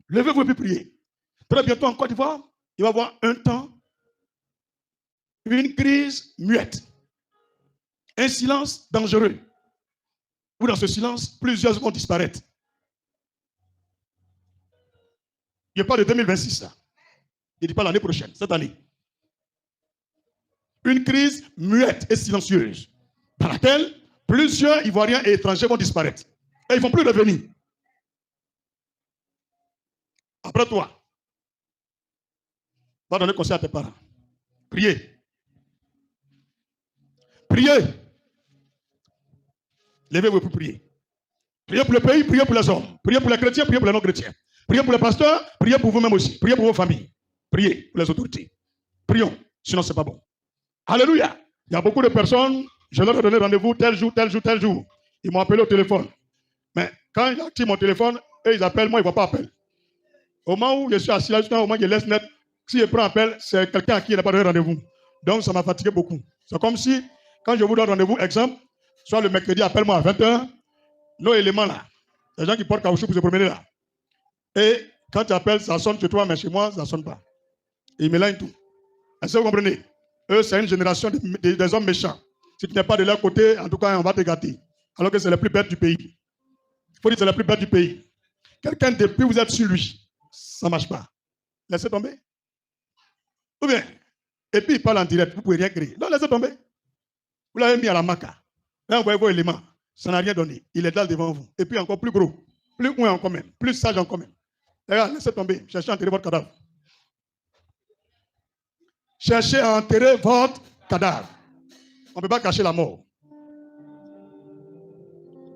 Levez-vous et puis priez. Très bientôt en Côte d'Ivoire, il va y avoir un temps, une crise muette, un silence dangereux, où dans ce silence, plusieurs vont disparaître. Je parle de 2026, là. Je ne dis pas l'année prochaine, cette année. Une crise muette et silencieuse, dans laquelle plusieurs Ivoiriens et étrangers vont disparaître. Et ils ne vont plus revenir. Après toi, va donner conseil à tes parents. Priez. Priez. Levez-vous pour prier. Priez pour le pays, priez pour les hommes. Priez pour les chrétiens, priez pour les non-chrétiens. Priez pour les pasteurs, priez pour vous-même aussi. Priez pour vos familles. Priez pour les autorités. Prions, sinon ce n'est pas bon. Alléluia. Il y a beaucoup de personnes, je leur ai donné rendez-vous tel jour, tel jour, tel jour. Ils m'ont appelé au téléphone. Mais quand ils activent mon téléphone, et ils appellent, moi, ils ne voient pas appel. Au moment où je suis assis là, au moment où je laisse net, si je prends appel, c'est quelqu'un à qui il n'a pas donné rendez-vous. Donc, ça m'a fatigué beaucoup. C'est comme si, quand je vous donne rendez-vous, exemple, soit le mercredi, appelle-moi à 20h, nos éléments là, les gens qui portent caoutchouc pour se promener là. Et quand tu appelles, ça sonne chez toi, mais chez moi, ça ne sonne pas. Et ils mélangent tout. Est-ce que vous comprenez? Eux, c'est une génération des hommes méchants. Si tu n'es pas de leur côté, en tout cas, on va te gâter. Alors que c'est les plus bêtes du pays. Il faut dire que c'est les plus bêtes du pays. Quelqu'un, depuis vous êtes sur lui, ça ne marche pas. Laissez tomber. Ou bien, et puis il parle en direct, vous ne pouvez rien créer. Non, laissez tomber. Vous l'avez mis à la maca. Là, vous voyez vos éléments. Ça n'a rien donné. Il est là devant vous. Et puis encore plus gros. Plus loin encore même. Plus sage encore même. Regarde, laissez tomber. Cherchez à enterrer votre cadavre. Cherchez à enterrer votre cadavre. On ne peut pas cacher la mort.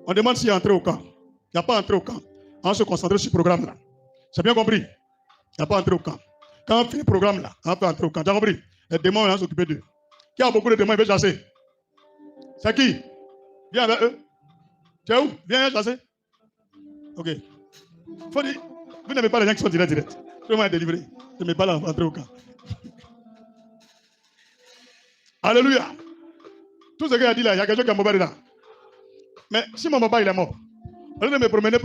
On demande s'il est entré au camp. Il n'y a pas entré au camp. On se concentre sur ce programme-là. C'est bien compris? Il n'y a pas entré au camp. Quand on fait le programme-là, on peut entrer au camp. Tu as compris? Les démons, on va s'occuper d'eux. Qui a beaucoup de démons, il veut chasser? C'est qui? Viens avec eux. Tu es où? Viens chasser. Ok. Faut dire, vous n'aimez pas les gens qui sont directs. Tout le monde est délivré. Je n'aimez pas entrer au camp. Alléluia. Tout ce qu'il a dit là, il y a quelqu'un qui a mobile dedans. Mais si mon papa il est mort, au lieu de me promener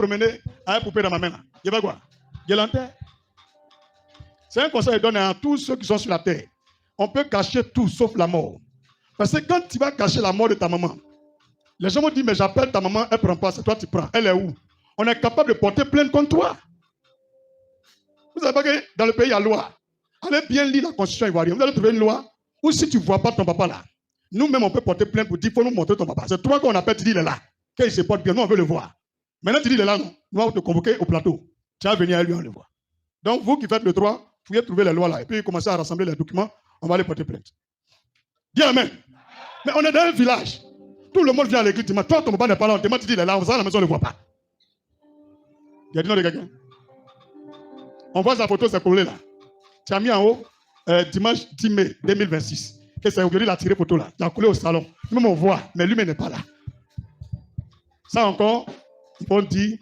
avec une poupée dans ma main, là, je vais quoi? Je l'enterre. C'est un conseil que je donne à tous ceux qui sont sur la terre. On peut cacher tout sauf la mort. Parce que quand tu vas cacher la mort de ta maman, les gens vont dire, mais j'appelle ta maman, elle ne prend pas, c'est toi qui prends. Elle est où? On est capable de porter plainte contre toi. Vous savez pas que dans le pays, il y a loi. Allez bien lire la constitution ivoirienne. Vous allez trouver une loi où si tu ne vois pas ton papa là, nous-mêmes, on peut porter plainte pour dire, il faut nous montrer ton papa. C'est toi qu'on appelle, tu dis, il est là. Quand il se porte bien, nous, on veut le voir. Maintenant, tu dis, il est là, non. Nous, on va te convoquer au plateau. Tu vas venir à lui, on le voit. Donc, vous qui faites le droit, vous pouvez trouver les lois là. Et puis, commencer à rassembler les documents, on va les porter plainte. Dis amen. Mais on est dans un village. Tout le monde vient à l'église. Toi, ton papa n'est pas là. On te dit, il est là. On va à la maison, on ne le voit pas. Il y a du nom de quelqu'un. On voit sa photo, c'est collé là. Tu as mis en haut, dimanche 10 mai 2026. Que c'est aujourd'hui, il a tiré photo là. Il a collé au salon. Même on voit, mais lui-même n'est pas là. Ça encore, ils vont dire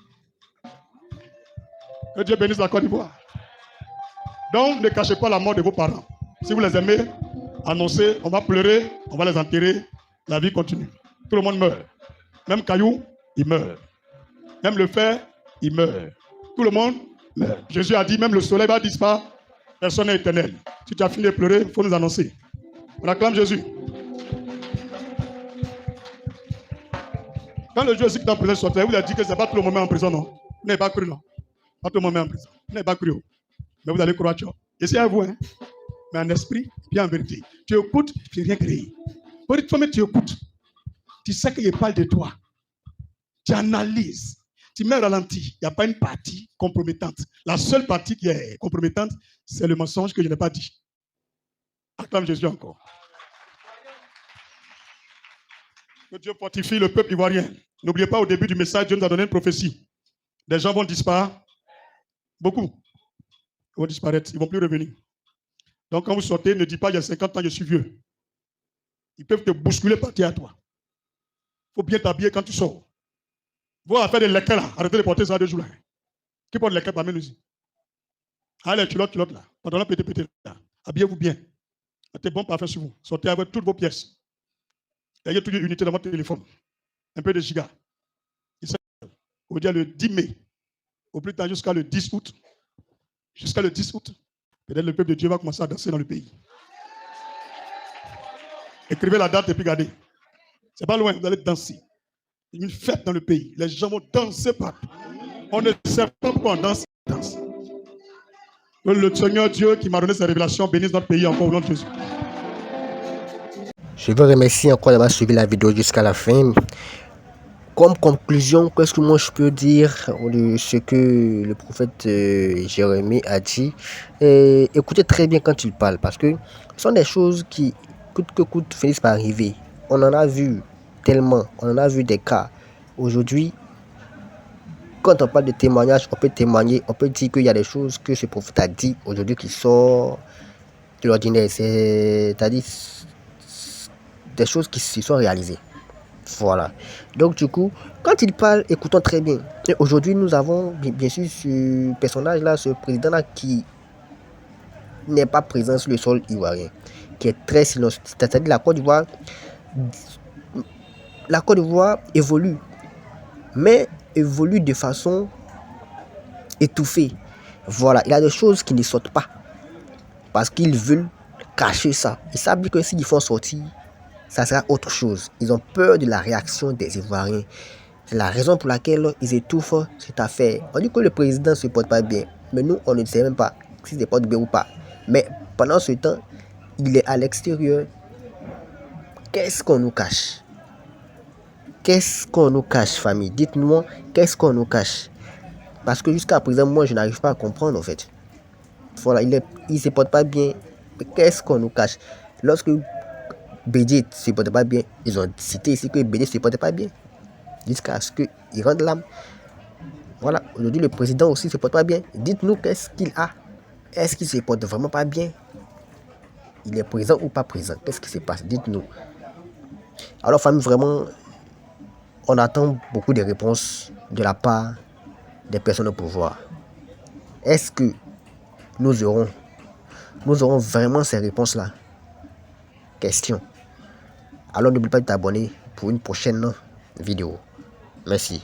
que Dieu bénisse la Côte d'Ivoire. Donc, ne cachez pas la mort de vos parents. Si vous les aimez, annoncez, on va pleurer, on va les enterrer, la vie continue. Tout le monde meurt. Même Caillou, il meurt. Même le fer, il meurt. Tout le monde meurt. Jésus a dit, même le soleil va disparaître, personne n'est éternel. Si tu as fini de pleurer, il faut nous annoncer. On acclame Jésus. Quand le Dieu aussi qui est en prison sortait, vous a dit que ce n'est pas tout le monde en prison, non? Vous n'avez pas cru, non? Pas tout le monde en prison. Vous n'avez pas cru. Mais vous allez croire, tu vois. Et c'est à vous, hein? Mais en esprit, bien en vérité. Tu écoutes, tu n'as rien créé. Toi-même, tu écoutes. Tu sais qu'il parle de toi. Tu analyses. Tu mets ralenti. Il n'y a pas une partie compromettante. La seule partie qui est compromettante, c'est le mensonge que je n'ai pas dit. Acclame Jésus encore. Que Dieu fortifie le peuple ivoirien. N'oubliez pas, au début du message, Dieu nous a donné une prophétie. Des gens vont disparaître. Beaucoup. Ils vont disparaître. Ils ne vont plus revenir. Donc, quand vous sortez, ne dites pas, il y a 50 ans, je suis vieux. Ils peuvent te bousculer, partir à toi. Il faut bien t'habiller quand tu sors. Vous avez fait des lequels là. Arrêtez de porter ça 2 jours là. Qui porte les lequels parmi nous ici? Allez, les culottes là. Pantalon pété là. Habillez-vous bien. Mettez bon parfum sur vous. Sortez avec toutes vos pièces. Ayez toute une unité dans votre téléphone. Un peu de giga. Au dia le 10 mai, au plus tard jusqu'à le 10 août, Jusqu'à le 10 août, peut-être le peuple de Dieu va commencer à danser dans le pays. Écrivez la date et puis regardez. C'est pas loin, vous allez danser. Il y a une fête dans le pays. Les gens vont danser partout. On ne sait pas pourquoi on danse. Que le Seigneur Dieu qui m'a donné cette révélation bénisse notre pays encore au nom de Jésus. Je vous remercie encore d'avoir suivi la vidéo jusqu'à la fin. Comme conclusion, qu'est-ce que moi je peux dire de ce que le prophète Jérémie a dit? Écoutez très bien quand il parle, parce que ce sont des choses qui, coûte que coûte, finissent par arriver. On en a vu tellement, on en a vu des cas. Aujourd'hui, quand on parle de témoignage, on peut témoigner, on peut dire qu'il y a des choses que ce prophète a dit aujourd'hui qui sortent de l'ordinaire. C'est-à-dire des choses qui se sont réalisées. Voilà. Donc du coup, quand il parle, écoutons très bien. Et aujourd'hui, nous avons bien sûr ce personnage-là, ce président-là qui n'est pas présent sur le sol ivoirien, qui est très silencieux. C'est-à-dire la Côte d'Ivoire évolue, mais évolue de façon étouffée. Voilà, il y a des choses qui ne sortent pas parce qu'ils veulent cacher ça. Ils savent que s'ils font sortir, ça sera autre chose. Ils ont peur de la réaction des Ivoiriens. C'est la raison pour laquelle ils étouffent cette affaire. On dit que le président ne se porte pas bien, mais nous, on ne sait même pas s'il se porte bien ou pas. Mais pendant ce temps, il est à l'extérieur. Qu'est-ce qu'on nous cache? Qu'est-ce qu'on nous cache, famille? Dites-nous, qu'est-ce qu'on nous cache? Parce que jusqu'à présent, moi, je n'arrive pas à comprendre, en fait. Voilà, il ne se porte pas bien. Mais qu'est-ce qu'on nous cache? Lorsque Bédié ne se portait pas bien, ils ont cité ici que Bédié ne se portait pas bien. Jusqu'à ce qu'il rende l'âme. Voilà, aujourd'hui, le président aussi ne se porte pas bien. Dites-nous qu'est-ce qu'il a. Est-ce qu'il ne se porte vraiment pas bien? Il est présent ou pas présent? Qu'est-ce qui se passe? Dites-nous. Alors, famille, vraiment, on attend beaucoup de réponses de la part des personnes au pouvoir. Est-ce que nous aurons vraiment ces réponses-là? Question. Alors, n'oublie pas de t'abonner pour une prochaine vidéo. Merci.